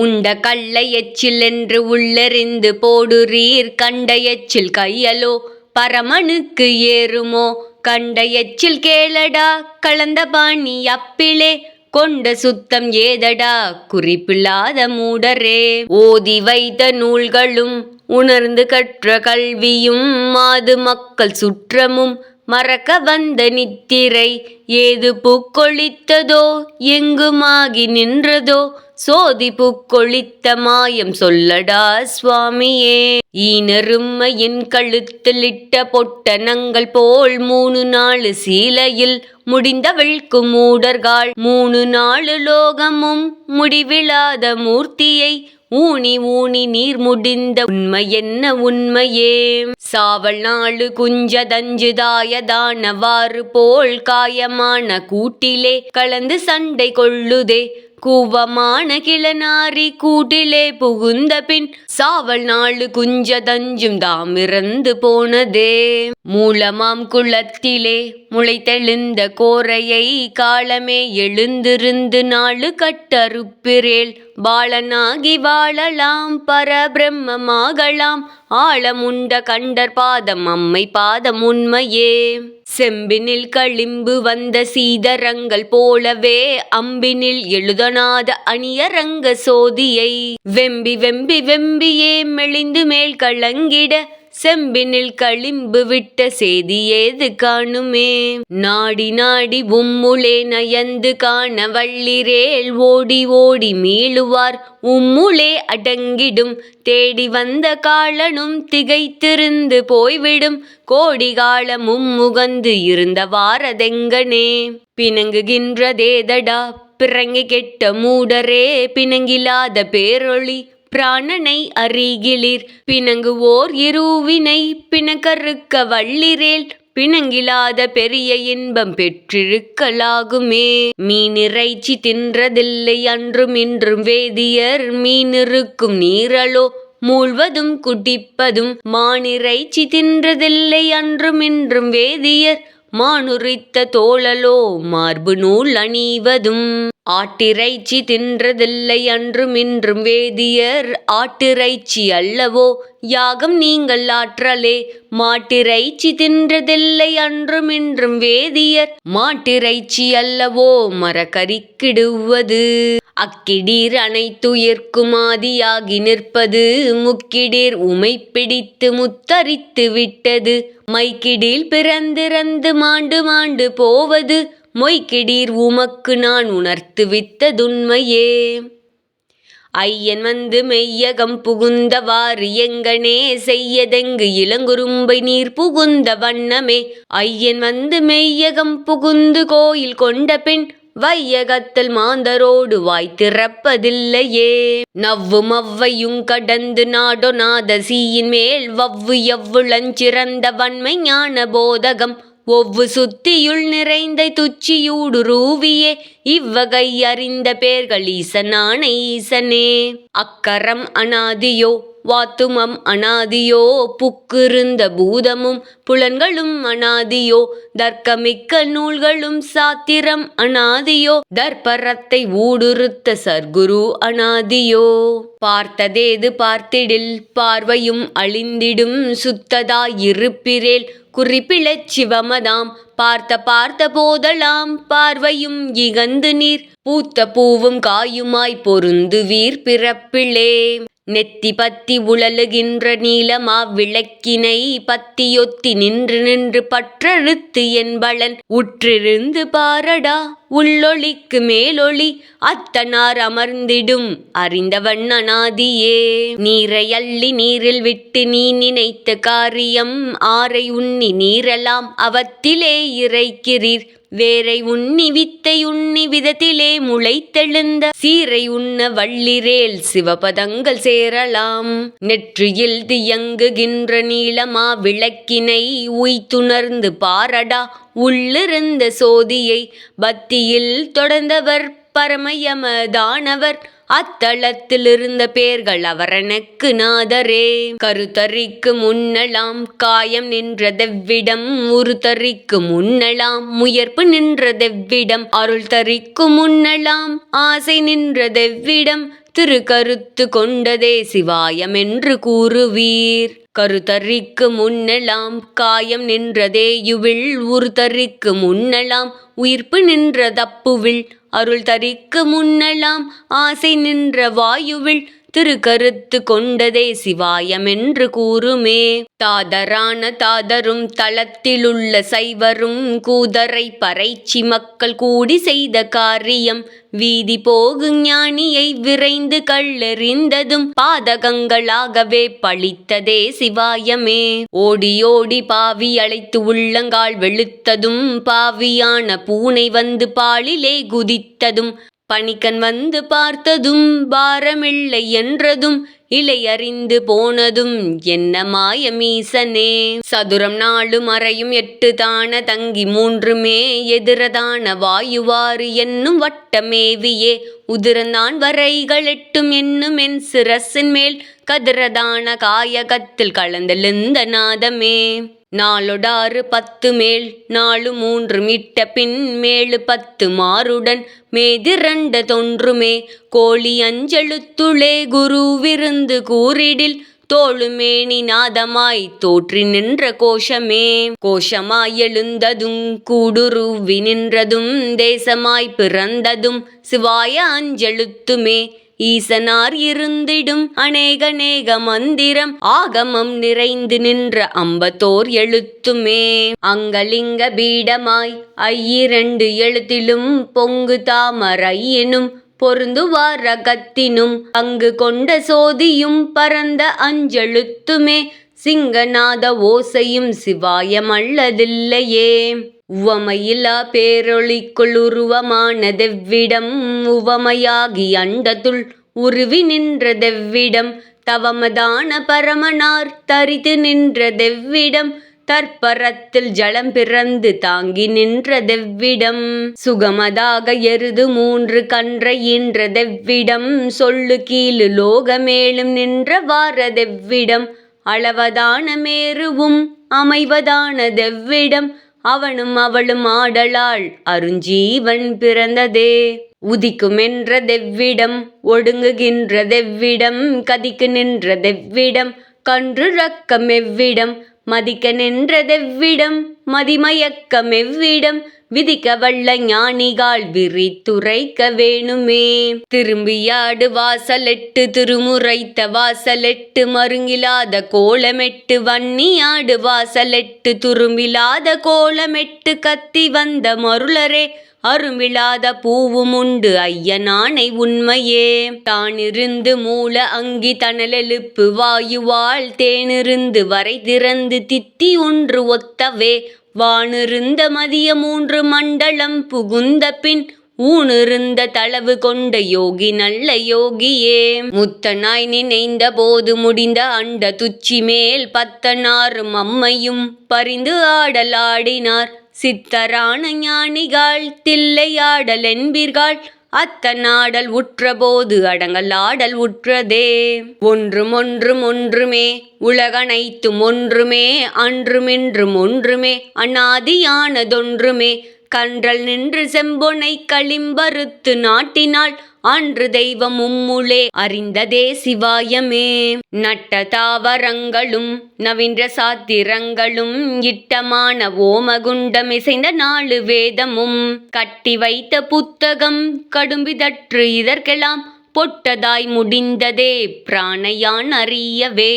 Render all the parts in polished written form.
உண்ட கள்ள எச்சில் என்று உள்ளெறிந்து போடுறீர், கண்ட எச்சில் கையலோ பரமனுக்கு ஏறுமோ? கண்ட எச்சில் கேளடா கலந்த பாணி அப்பிளே, கொண்ட சுத்தம் ஏதடா குறிப்பில்லாத மூடரே. ஓதி வைத்த நூல்களும் உணர்ந்து கற்ற கல்வியும் மாது மக்கள் சுற்றமும் மறக்க வந்த நித்திரை ஏது புக்கொழித்ததோ எங்குமாகி நின்றதோ? சோதி புக்கொழித்த மாயம் சொல்லடா சுவாமியே. ஈனரும்மையின் கழுத்திலிட்ட பொட்டனங்கள் போல் 3 சீலையில் முடிந்தவள்க்கு மூடர்கள் 3 லோகமும் முடிவிலாத மூர்த்தியை ஊனி ஊனி நீர் முடிந்த உண்மை என்ன உண்மையே? சாவல் 4 குஞ்சதஞ்சு தாயதானவாறு போல் காயமான கூட்டிலே கலந்து சண்டை கொள்ளுதே, கூவமான கிளநாரி கூட்டிலே புகுந்த பின் சாவல் 4 குஞ்சதஞ்சும் தாமிறந்து போனதே. மூலமாம் குளத்திலே முளைத்தெழுந்த கோரையை காலமே எழுந்திருந்து 4 கட்டறுப்பிரேல் பாலனாகி வாழலாம் பரபிரம்மமாகலாம் ஆழமுண்ட கண்டர் பாதம் அம்மை பாதம் உண்மையே. செம்பினில் களிம்பு வந்த சீதரங்கள் போலவே அம்பினில் எழுதனாத அணியரங்க சோதியை வெம்பி வெம்பி வெம்பியே மெலிந்து மேல் கலங்கிட செம்பினில் களிம்பு விட்ட செய்தி ஏது காணுமே? நாடி நாடி உம்முளே நயந்து காண வள்ளிரேல் ஓடி ஓடி மீளுவார் உம்முளே அடங்கிடும் தேடி வந்த காலனும் திகைத்திருந்து போய்விடும் கோடி காலமும் முகந்து இருந்த வாரதெங்கனே. பிணங்குகின்றதேதடா பிறங்கி கெட்ட மூடரே, பிணங்கிலாத பேரொளி பிராணனை அறிகிலீர், பிணங்குவோர் இருவினை பிணக்கறுக்க வள்ளிரேல் பிணங்கிலாத பெரிய இன்பம் பெற்றிருக்கலாகுமே. மீனிறைச்சி தின்றதில்லை அன்றும் இன்றும் வேதியர், மீனிருக்கும் நீரலோ மூழ்வதும் குடிப்பதும் மானிறைச்சி தின்றதில்லை அன்றும் இன்றும் வேதியர், மானுரித்த தோழலோ மார்பு நூல் அணிவதும். ஆட்டிறைச்சி தின்றதில்லை அன்றும் இன்றும் வேதியர், ஆட்டிறைச்சி அல்லவோ யாகம் நீங்கள் ஆற்றலே, மாட்டிறைச்சி தின்றதில்லை அன்றும் இன்றும் வேதியர், மாட்டிறைச்சி அல்லவோ மரக்கறிக்கிடுவது. அக்கிடீர் அனைத்துயிர்க்கும் ஆதியாகி நிற்பது, முக்கிடீர் உமை பிடித்து முத்தரித்து விட்டது, மைக்கிடீல் பிறந்திறந்து மாண்டு மாண்டு போவது, மொய்க்கிடீர் உமக்கு நான் உணர்த்து வித்ததுண்மையே. ஐயன் வந்து மெய்யகம் புகுந்தவாறு எங்கனே செய்யதெங்கு இளங்குறும்பை நீர் புகுந்த வண்ணமே, ஐயன் வந்து மெய்யகம் புகுந்து கோயில் கொண்ட பின் வையகத்தல் மாந்தரோடு வாய் திறப்பதில்லையே. நவ்வு மவ்வையுங் கடந்து நாடொனாத சீயின் மேல் வவ்வு எவ்வுளஞ்சிறந்த வன்மை ஞான போதகம் ஒவ்வு சுத்தியுள் நிறைந்த துச்சியூடுருவியே இவ்வகை அறிந்த பேர்கள் ஈசனான ஈசனே. அக்கரம் அனாதியோ வாத்துமம் அனாதியோ புக்கிருந்த பூதமும் புலன்களும் அனாதியோ தர்க்கமிக்க நூல்களும் சாத்திரம் அனாதியோ தர்ப்பரத்தை ஊடுருத்த சர்க்குரு அனாதியோ. பார்த்ததேது பார்த்திடில் பார்வையும் அழிந்திடும் சுத்ததாயிருப்பிரேல் குறிப்பிலச் சிவமதாம் பார்த்த போதலாம் பார்வையும் இகந்து நீர் பூத்த பூவும் காயுமாய் பொருந்துவீர் பிறப்பிலே. நெத்தி பத்தி உழலுகின்ற நீலமா விளக்கினை பத்தியொத்தி நின்று நின்று பற்றறுத்து என்பலன் உற்றிருந்து பாரடா உள்ளொளிக்கு மேலொளி அத்தனார் அமர்ந்திடும் அறிந்தவன் அனாதியே. நீரை அள்ளி நீரில் விட்டு நீ நினைத்த காரியம் ஆரை உண்ணி நீரெல்லாம் அவத்திலே இறைக்கிறீர், வேரை உண்ணி வித்தை உண்ணி விதத்திலே முளைத்தெழுந்த சீரை உண்ண வள்ளிரேல் சிவபதங்கள் சேரலாம். நெற்றியில் தியங்குகின்ற நீளமா விளக்கினை உய்த்துணர்ந்து பாரடா உள்ளிருந்த சோதியை பத்தியில் தொடர்ந்தவர் பரமயமதானவர் அத்தளத்தில் இருந்த பேர்கள் அவரனுக்கு நாதரே. கருத்தறிக்கு முன்னலாம் காயம் நின்றதெவ்விடம் உருத்தறிக்கு முன்னலாம் முயற்பு நின்றதெவ்விடம் அருள் தறிக்கு முன்னலாம் ஆசை நின்றதெவ்விடம் திருக்கருத்து கொண்டதே சிவாயமென்று கூறுவீர். கருத்தரிக்கு முன்னெலாம் காயம் நின்றதேயுவில் உருத்தரிக்கு முன்னெலாம் உயிர்ப்பு நின்ற தப்புவில் அருள் தரிக்கு முன்னெலாம் ஆசை நின்ற வாயுவில் திருக்கருத்து கொண்டதே சிவாயமென்று கூறுமே. தாதரான தாதரும் தளத்திலுள்ள சைவரும் கூதரை பறைச்சி மக்கள் கூடி செய்த காரியம் வீதி போகு ஞானியை விரைந்து கல்லெறிந்ததும் பாதகங்களாகவே பழித்ததே சிவாயமே. ஓடி பாவி அழைத்து உள்ளங்கால் வெளுத்ததும் பாவியான பூனை வந்து பாலிலே குதித்ததும் பணிக்கன் வந்து பார்த்ததும் பாரமில்லை என்றதும் இலை அறிந்து போனதும் என்ன மாயமீசனே. சதுரம் 4 மறையும் 8 தான தங்கி 3மே எதிரதான வாயுவாறு என்னும் வட்டமேவியே உதிரந்தான் வரைகள் 8 என்னும் என் சிரசின் மேல் கதிரதான காயகத்தில் கலந்தெழுந்த நாதமே. 4 10 மேல் 4 3 மிட்ட பின் மேலு 10 மாறுடன் மேதிரண்ட தொன்றுமே கோழி அஞ்செழுத்துளே குரு விருந்து கூறிடில் தோளுமேனி நாதமாய் தோற்றி நின்ற கோஷமே. கோஷமாய் எழுந்ததும் கூடுருவி நின்றதும் தேசமாய் பிறந்ததும் சிவாய அஞ்செழுத்துமே. ஈசனார் இருந்திடும் அநேக மந்திரம் ஆகமம் நிறைந்து நின்ற 54 எழுத்துமே. அங்கலிங்க பீடமாய் 2 எழுத்திலும் பொங்கு தாமரை எனும் பொருந்துவார் ரகத்தினும் அங்கு கொண்ட சோதியும் பரந்த அஞ்செழுத்துமே. சிங்கநாத ஓசையும் சிவாயமல்லதில்லையே. உவமையிலா பேரொளிக்குள் உருவமானதெவ்விடம் உவமையாகி அண்டத்துள் உருவி நின்றதெவ்விடம் தவமதான பரமனார் தரித்து நின்றதெவ்விடம் தற்பரத்தில் ஜலம் பிறந்து தாங்கி நின்றதெவ்விடம் சுகமதாக எருது 3 கன்றை ஈன்றதெவ்விடம் சொல்லு கீழு லோகமேலும் நின்ற வாரதெவ்விடம் அளவதான மேருவும் அமைவதானதெவ்விடம் அவனும் அவளும் ஆடலால் அருஞ்சீவன் பிறந்ததே. உதிக்குமென்றதெவ்விடம் ஒடுங்குகின்றதெவ்விடம் கதிக்கு நின்றதெவ்விடம் கன்று ரக்கமெவ்விடம் மதிக்க நின்றதெவ்விடம் மதிமயக்கமெவ்விடம் விதிக்க வல்ல ஞானிகால் விரித்துரைக்க வேணுமே. திரும்பியாடு வாசலெட்டு திருமுறைத்த வாசலெட்டு மருங்கிலாத கோலமெட்டு வன்னியாடு வாசலெட்டு துரும்பிலாத கோலமெட்டு கத்தி வந்த மருளரே அரும்பிலாத பூவும் உண்டு ஐயனானை உண்மையே. தானிருந்து மூல அங்கி தனலெழுப்பு வாயுவாள் தேனிருந்து வரை திறந்து தித்தி ஒன்று ஒத்தவே வானிருந்த மதிய 3 மண்டலம் புகுந்த பின் ஊனிருந்த தளவு கொண்ட யோகி நல்ல யோகியே. முத்தனாய் நினைந்த போது முடிந்த அண்ட துச்சி மேல் பத்தனாரும் அம்மையும் பரிந்து ஆடலாடினார் சித்தரான ஞானிகள் தில்லையாடல் என்பீர்கள் அத்தனாடல் உற்றபோது அடங்கலாடல் உற்றதே. ஒன்றுமே உலகனைத்தும் ஒன்றுமே அன்றுமின்றும் ஒன்றுமே அநாதியானதொன்றுமே கன்றல் நின்று செம்பொனை களிம்பறுத்து நாட்டினாள் அன்று தெய்வம் மும்முளே அறிந்ததே சிவாயமே. நட்ட தாவரங்களும் நவீன்ற சாத்திரங்களும் இட்டமான ஓமகுண்டம் இசைந்த 4 வேதமும் கட்டி வைத்த புத்தகம் கடும்பிதற்று இதற்கெல்லாம் பொட்டதாய் முடிந்ததே பிராணையான் அறியவே.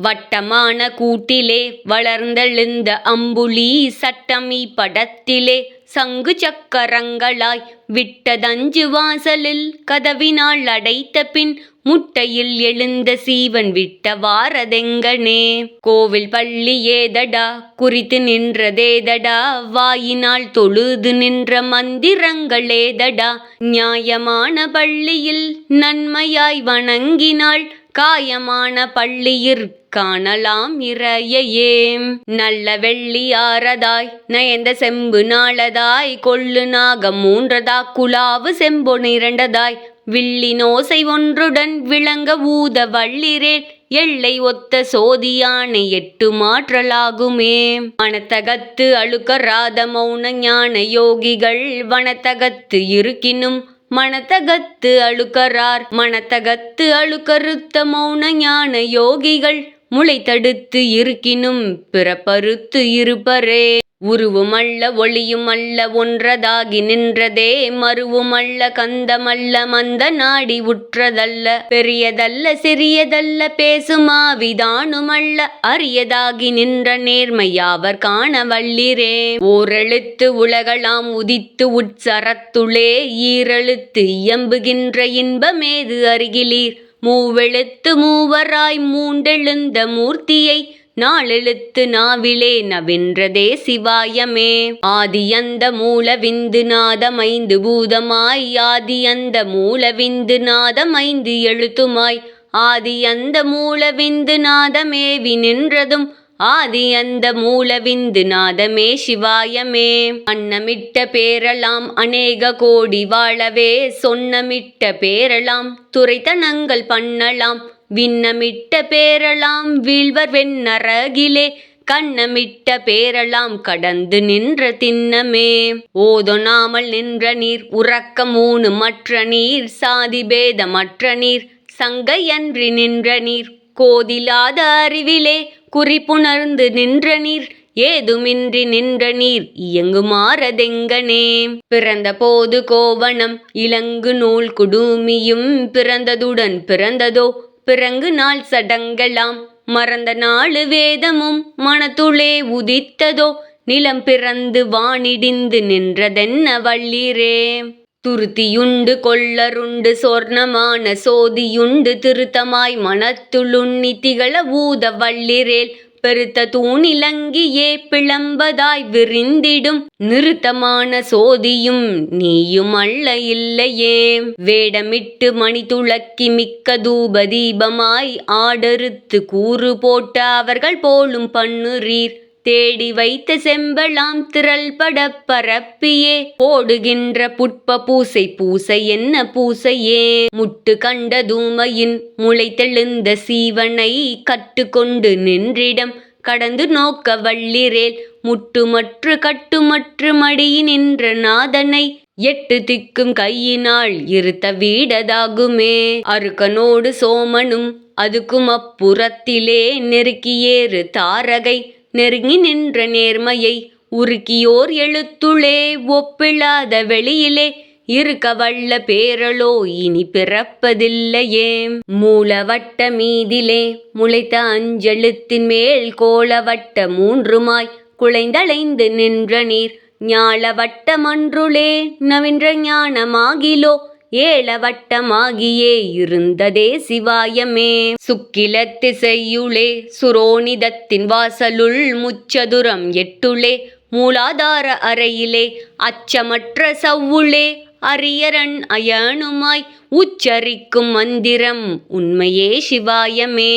வட்டமான கூட்டிலே வளர்ந்தெழுந்த அம்புலி சட்டமி படத்திலே சங்கு சக்கரங்களாய் விட்டதஞ்சு வாசலில் கதவினால் அடைத்த பின் முட்டையில் எழுந்த சீவன் விட்ட வாரதெங்கனே. கோவில் பள்ளி ஏதடா குறித்து நின்றதேதடா வாயினால் தொழுது நின்ற மந்திரங்களேதடா நியாயமான பள்ளியில் நன்மையாய் வணங்கினாள் காயமான பள்ளியிற் காணலாம் இறையையே. நல்ல வெள்ளியாரதாய் நயந்த செம்பு நாளதாய் கொள்ளு நாகம் 3 குலாவு செம்பொன் 2 வில்லினோசை ஒன்றுடன் விளங்க ஊத வள்ளிரேல் எல்லை ஒத்த சோதியானை 8 மாற்றலாகுமே. மனத்தகத்து அழுக்கராத மௌன ஞான யோகிகள் வனத்தகத்து இருக்கினும் மனத்தகத்து அழுக்கரார். மனத்தகத்து அழுக்கறுத்த மௌன ஞான யோகிகள் முளைத்தடுத்து இருக்கினும் பிறப்பறுத்து இருப்பரே. உருவுமல்ல ஒளியுமல்ல ஒன்றதாகி நின்றதே மருவுமல்ல கந்தமல்ல மந்த நாடி உற்றதல்ல. பெரியதல்ல சிறியதல்ல பேசுமாவிதானுமல்ல அரியதாகி நின்ற நேர்மையாவர் காண வல்லிரே. ஓரெழுத்து உலகலாம் உதித்து உட்சரத்துளே ஈரெழுத்து இயம்புகின்ற இன்பமேது அருகிலீர். மூவெழுத்து மூவராய் மூண்டெழுந்த மூர்த்தியை நாளெழுத்து நாவிலே நவின்றதே சிவாயமே. ஆதியந்த மூலவிந்து நாதமைந்து பூதமாய் ஆதியந்த மூலவிந்து நாதமைந்து எழுத்துமாய் ஆதியந்த மூலவிந்து நாதமேவி நின்றதும் ஆதியந்த மூலவிந்து நாதமே சிவாயமே. அன்னமிட்ட பேரலாம் அநேக கோடி வாழவே சொன்னமிட்ட பேரலாம் துரைத்தனங்கள் பண்ணலாம். விண்ணமிட்ட பேரலாம் வீழ்வர் வெண்ணரகிலே கண்ணமிட்ட பேரலாம் கடந்து நின்ற திண்ணமே. ஓதொணாமல் நின்ற நீர் உறக்கமூணு மற்ற நீர் சாதி பேதமற்ற நீர் சங்கையன்றி நின்ற நீர் கோதிலாத அறிவிலே குறிப்புணர்ந்து நின்ற நீர் ஏதுமின்றி நின்ற நீர் இயங்குமாறதெங்கனே. பிறந்த போது கோவணம் இலங்கு நூல் குடுமியும் பிறந்ததுடன் பிறந்ததோ பிறங்கு நாள் சடங்கலாம். மறந்த நாளு வேதமும் மனத்துளே உதித்ததோ நிலம் பிறந்து வானிடிந்து நின்றதென்ன வல்லிரே. துருத்தியுண்டு கொள்ளருண்டு சொர்ணமான சோதியுண்டு திருத்தமாய் மனத்துளுண்ணி திகழ ஊத வல்லிரேல். பெருத்த தூணிலங்கியே பிளம்பதாய் விரிந்திடும் நிறுத்தமான சோதியும் நீயும் அல்ல இல்லையே. வேடமிட்டு மணி துளக்கி மிக்க தூப தீபமாய் ஆடறுத்து கூறு போட்ட அவர்கள் போலும் பண்ணுரீர். தேடி வைத்த செம்பலாம் திரள்பட பரப்பியே போடுகின்ற புட்ப பூசை பூசை என்ன பூசையே. முட்டு கண்ட தூமையின் முளைத்தெழுந்த சீவனை கட்டுக்கொண்டு நின்றிடம் கடந்து நோக்க வல்லிரேல். முட்டுமற்று கட்டுமற்று மடியி நின்ற நாதனை எட்டு திக்கும் கையினால் இருத்த வீடதாகுமே. அருக்கனோடு சோமனும் அதுக்கும் அப்புறத்திலே நெருக்கியேறு தாரகை நெருங்கி நின்ற நேர்மையை உருக்கியோர் எழுத்துளே ஒப்பில்லாத வெளியிலே இருக்க வல்ல பேரலோ இனி பிறப்பதில்லையே. மூலவட்ட மீதிலே முளைத்த அஞ்செழுத்தின் மேல் கோலவட்ட மூன்றுமாய் குலைந்தளைந்து நின்ற நீர் ஞாலவட்ட மன்றுளே நவின்ற ஞானமாகிலோ ஏழவட்டமாகியே இருந்ததே சிவாயமே. சுக்கிலத்து செய்யுளே சுரோனிதத்தின் வாசலுள் முச்சதுரம் எட்டுளே மூலாதார அறையிலே அச்சமற்ற சவ்வுளே அரியரன் அயனுமாய் உச்சரிக்கும் மந்திரம் உண்மையே சிவாயமே.